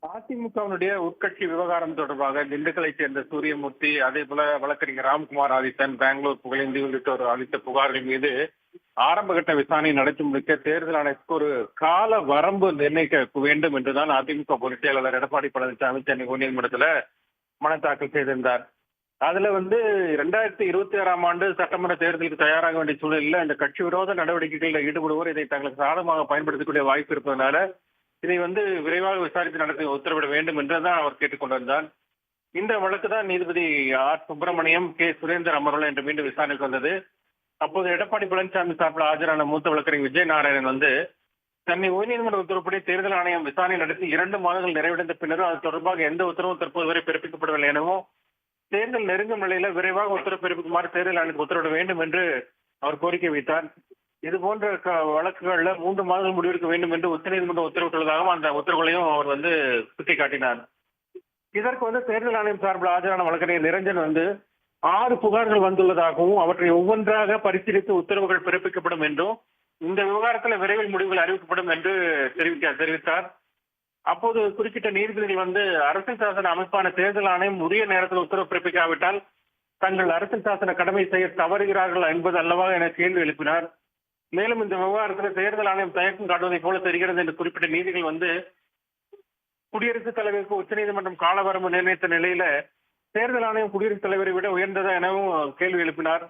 அதிமுகவினுடைய உட்கட்சி விவகாரம் தொடர்பாக திண்டுக்கலைச் சேர்ந்த சூரியமூர்த்தி, அதே போல வழக்கறிஞர் ராம்குமார் ஆதித்தன், பெங்களூர் புகழேந்தி உள்ளிட்டோர் அளித்த புகார்கள் மீது ஆரம்பகட்ட விசாரணை நடத்தி முடிக்க தேர்தல் ஆணையத்துக்கு ஒரு கால வரம்பு நிர்ணயிக்க வேண்டும் என்றுதான் அதிமுக பொதுச் செயலாளர் எடப்பாடி பழனிசாமி சென்னை உயர்நீதிமன்றத்துல மனு தாக்கல் செய்திருந்தார். அதுல 2026ஆம் ஆண்டு சட்டமன்ற தேர்தலுக்கு தயாராக வேண்டிய சூழலில் இந்த கட்சி விரோத நடவடிக்கைகளில் ஈடுபடுவோர் இதை தங்களுக்கு சாதகமாக பயன்படுத்தக்கூடிய வாய்ப்பு இருப்பதனால இதை விரைவாக விசாரித்து நடத்த உத்தரவிட வேண்டும் என்றுதான் அவர் கேட்டுக்கொண்டிருந்தார். இந்த வழக்கு தான் நீதிபதி ஆர் சுப்பிரமணியம், கே சுரேந்தர் அமர்வுல இன்று மீண்டும் விசாரணைக்கு வந்தது. அப்போது எடப்பாடி பழனிசாமி சார்பில் ஆஜரான மூத்த வழக்கறிஞர் விஜய் நாராயணன் சென்னை உயர்நீதிமன்ற உத்தரவுப்படி தேர்தல் ஆணையம் விசாரணை நடத்தி 2 மாதங்கள் நிறைவடைந்த பின்னரும் அது தொடர்பாக எந்த உத்தரவும் தற்போது வரை பிறப்பிக்கப்படவில்லை எனவும், தேர்தல் நெருங்கும் நிலையில விரைவாக உத்தரவு பிறப்பிக்குமாறு தேர்தல் ஆணையத்துக்கு உத்தரவிட வேண்டும் என்று அவர் கோரிக்கை வைத்தார். இது போன்ற வழக்குகள்ல 3 மாதங்கள் முடிவெடுக்க வேண்டும் என்று உச்சநீதிமன்றம் உத்தரவிட்டுள்ளதாகவும் அந்த உத்தரவுகளையும் அவர் சுட்டிக்காட்டினார். இதற்கு தேர்தல் ஆணையம் சார்பில் ஆஜரான வழக்கறிஞர் நிரஞ்சன் 6 புகார்கள் வந்துள்ளதாகவும் அவற்றை ஒவ்வொன்றாக பரிசீலித்து உத்தரவுகள் பிறப்பிக்கப்படும் என்றும் இந்த விவகாரத்தில் விரைவில் முடிவுகள் அறிவிக்கப்படும் என்று தெரிவித்தார். அப்போது குறுக்கிட்ட நீதிபதிகள் அரசியல் சாசன அமைப்பான தேர்தல் ஆணையம் உரிய நேரத்தில் உத்தரவு பிறப்பிக்காவிட்டால் தங்கள் அரசியல் சாசன கடமை செய்ய தவறுகிறார்கள் என்பது அல்லவா என கேள்வி எழுப்பினார். மேலும் இந்த விவகாரத்தில் தேர்தல் ஆணையம் தயக்கம் காட்டுவதை போல தெரிகிறது என்று குறிப்பிட்ட நீதிகள் குடியரசுத் தலைவருக்கு உச்சநீதிமன்றம் காலவரம்பு நிர்ணயித்த நிலையில தேர்தல் ஆணையம் குடியரசுத் தலைவரை விட உயர்ந்ததா எனவும் கேள்வி எழுப்பினார்.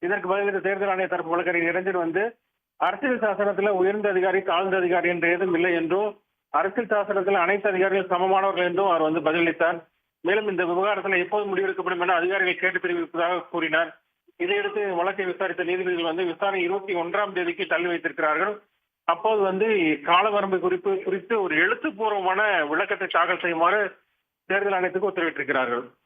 இதற்கு பதிலளித்த தேர்தல் ஆணைய தரப்பு வழக்கறிஞர் நிரஞ்சன் அரசியல் சாசனத்துல உயர்ந்த அதிகாரி தாழ்ந்த அதிகாரி என்று ஏதும் இல்லை என்றும், அரசியல் சாசனத்தில் அனைத்து அதிகாரிகள் சமமானவர்கள் என்றும் அவர் பதிலளித்தார். மேலும் இந்த விவகாரத்தில் எப்போது முடிவெடுக்கப்படும் என அதிகாரிகள் கேட்டு தெரிவிப்பதாக கூறினார். இதையடுத்து வழக்கை விசாரித்த நீதிபதிகள் விசாரணை 21ஆம் தேதிக்கு தள்ளி வைத்திருக்கிறார்கள். அப்போது கால வரம்பு குறித்து ஒரு எழுத்துப்பூர்வமான விளக்கத்தை தாக்கல் செய்யுமாறு தேர்தல் ஆணையத்துக்கு உத்தரவிட்டிருக்கிறார்கள்.